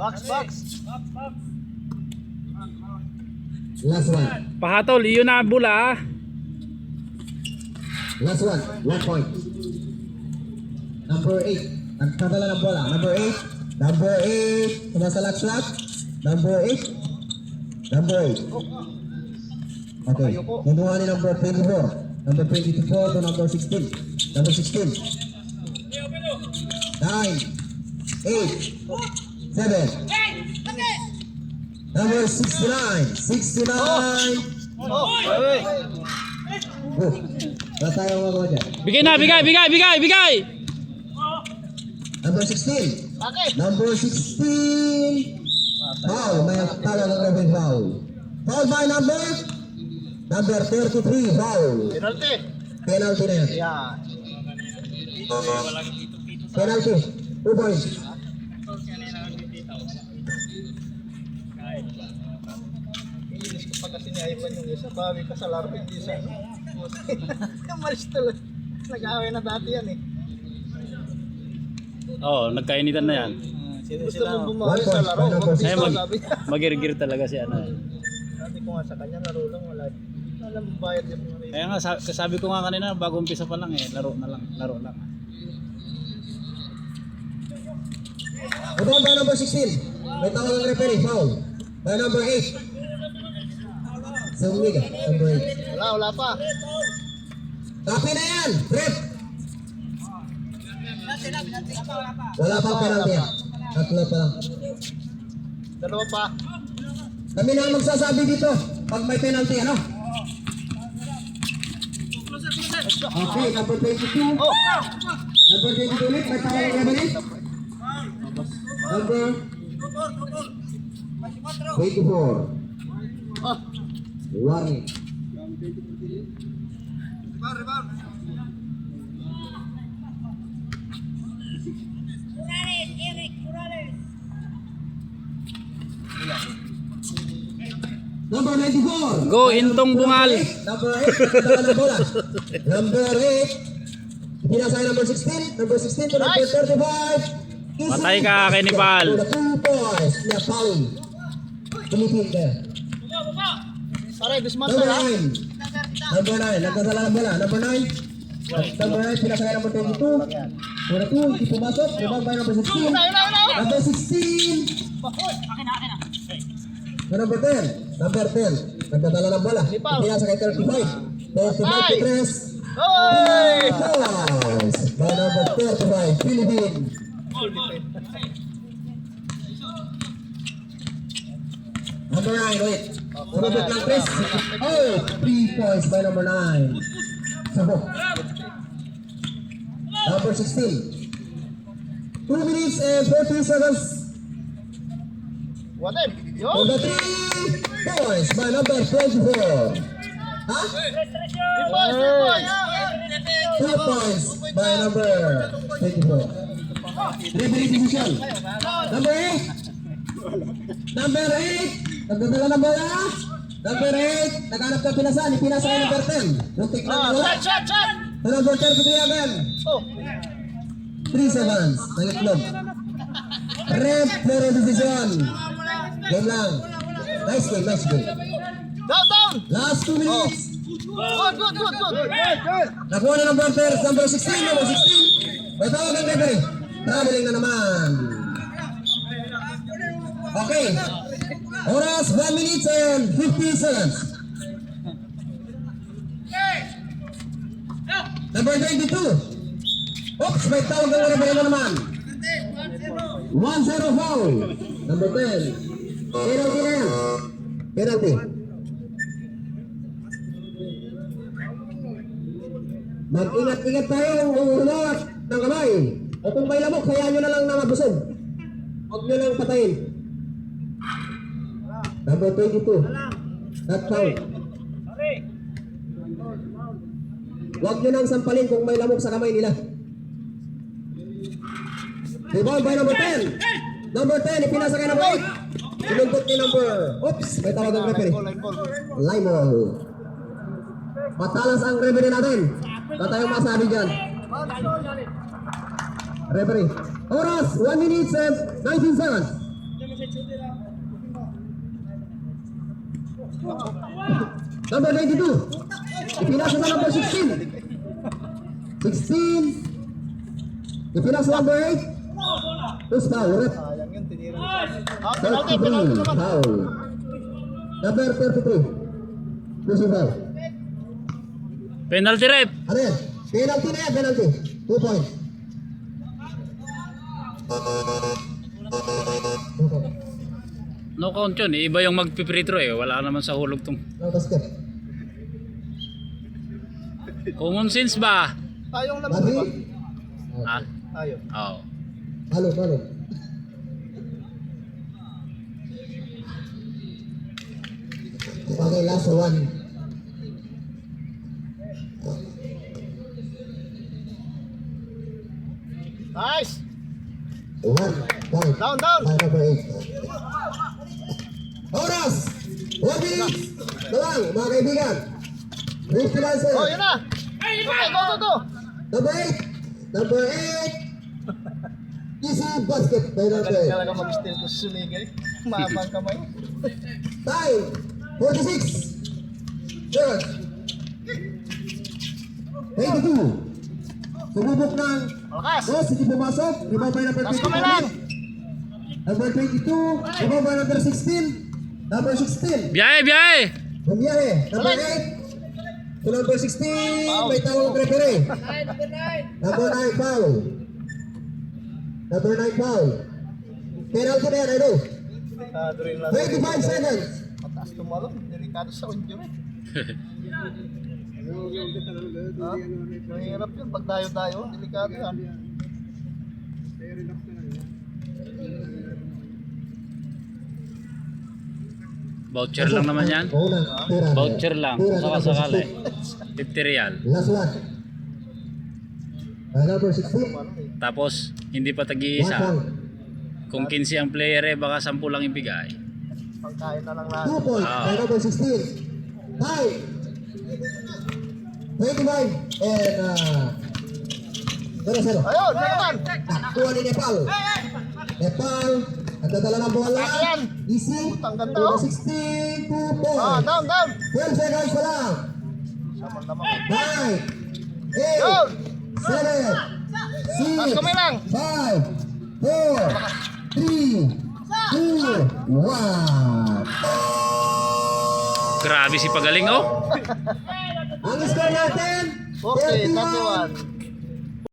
Last one. Pahatol, yun na bula. Last one. 1 point. Number 8. Nagtatala ng bola. Number 8. Number 8. Sumasalak-salak. Number 8. Number 8. Okay. Nanuha ni number 24. Number 24 to number 16. Number 16. 9. 8. 7. Number 69. 69. Oh. Wala tayong magawa dyan. Bigay na, bigay. Number 16. Number 16. Foul. May talo ng referee foul. Foul by number 33. Foul. Penalty na yan. Penalty. 2 points. Kasi niaipan yung isa, bawi ka sa laro, hindi sa ano. Kamalis talaga. Nag-away na dati yan eh. Oo, nagkainitan na yan. Gusto mong bumawi sa laro, Ay, mag-dito sabi. magirigir talaga si ano. Sabi ko nga sa kanya, laro lang, wala. Alam mo bayad yung mga rin. Kaya nga, sabi ko nga kanina, bago umpisa pa lang laro lang. Ito by number 16. May tawag ng referee. Foul. By number 8. Sumiga. Number 8. Wala pa. Copy na yan. Rep. Wala pang penalty yan. Tatlo pa lang. Dalawa pa. Kami na ang magsasabi dito pag may penalty, ano? Okay, number 22. Number 22 ulit. May tawag ng referee. Number 24. Warning. Number 94. Go, Intong Bungal. Number 8. Dala ng bola. Number 8. Pinasay number 16. Number 16 to number 35. Patay ka, Kenipal. 2 points. Na foul. Tumitin ka. Aray, dismantle Number ha. 9. Number 9. Nagkasala ng bola. Number 9. Number 9. Pinasay number 22. Number 2. Di pumasok. Rebound by number 16. Number 16. So number 10. Number 10. Nagkasala ng bola. Pinasay kay 35. 35 to 3. Hoy! Points. By number 35. Philippine. Number 9, wait. Robert lang, Chris. Oh, 3 points by number 9. Sabo. Number 16. 2 minutes and 14 seconds. What if? Yo! Number 3 points by number 24. Huh? 2 points by number 24. Referee decision. Number 8. Number 8. Nagdadala ng bola. Number 8. Naghanap ka pinasan. Ipinasa kay number 10. Muntik na bola. Shot! So number 33 again. Oh! 3 seconds. Nangitlog. Referee decision. Game lang. Nice game. Down! Last 2 minutes. Good! Nakuha na number 16. Number 16. May tawag ng referee. Traveling na naman. Okay. Oras 1 minute and 15 seconds. Number 22. Oops, may tawag ng referee na naman. 1-0 foul. Number 10. Penalty na yan. Penalty. Mag-ingat-ingat tayo umulawat ng kamay. O kung may lamok, hayaan nyo na lang na mabusog. Huwag nyo lang patayin. Number 22. Not foul. Huwag nyo nang sampalin kung may lamok sa kamay nila. Rebound by number 10. Number 10, ipinasa kay number 8. Sinuntot ni number... Oops, may tawag ang referee. Line ball. Matalas ang referee natin. Wala tayong masabi dyan. Referee. Oras, 1 minute and 19 seconds. Number 92. Ipinasa sa number 16. 16. Ipinasa sa number 8. Terus foul, ref. Sayang yun, tinira mo. Penalty, penalty 33, naman. foul. Number 33. Terus foul. Penalty rep. Ano yan? Penalty na yan, penalty. 2 points. No count yun. Iba yung mag-free throw eh. Wala naman sa hulog tong. No basket. Common sense ba? Tayong lang di ba? Mati. Ha? Tayo. Oo. Halo, halo. Okay, last one. Nice! 1 point. Down, down! By number 8. Oras! 1 minute! Doang, mga kaibigan. Brief answer. Oh, yun na! Okay, go, go, go! Number 8. Number 8. Easy basket by number Galing 8. talaga mag-steal ko sa suligay. Mahabang kamay. Time. 46. George. 82. Sumubok ng Malakas! boss, hindi pumasok. Rebound by number Taas kamay lang! 22. Number 22. Rebound by number 16. Number 16. Biyahe, biyahe! Bumiyahe. Number 8. To number 16. May tawag ng referee. Number 9 foul. Number 9 foul. Penalty na yan, I know. Rin lang. 25 seconds. Mataas tumalong. Delikado sa injury. Ha? Mahirap yun. Pag dayo-dayo, delikado yan. Voucher lang naman yan. Unang tira. Voucher lang. Tira Saka number sakali. 16. 50 real. Last one. Number 16. Ano eh. Tapos, hindi pa 1 tag-iisa. point. Kung 15 ang player eh, baka 10 lang ibigay. Pangkain na lang lahat. 2 points by number 16. Time. 25. And 0-0. Ayun, na naman! Taktuan ni Nepal. Nepal. Nagdadala ng bola. Ayan. Easy. Ang ganda, Number oh. 16. 2 Ah, points. down, down! 12 seconds pa lang. Saman naman. 9. 8. Yun! 7. 6. Taas kamay lang! 5, 4, 3, 2, 1. Grabe si Pagaling oh. Ang score natin, Okay, 31. 31.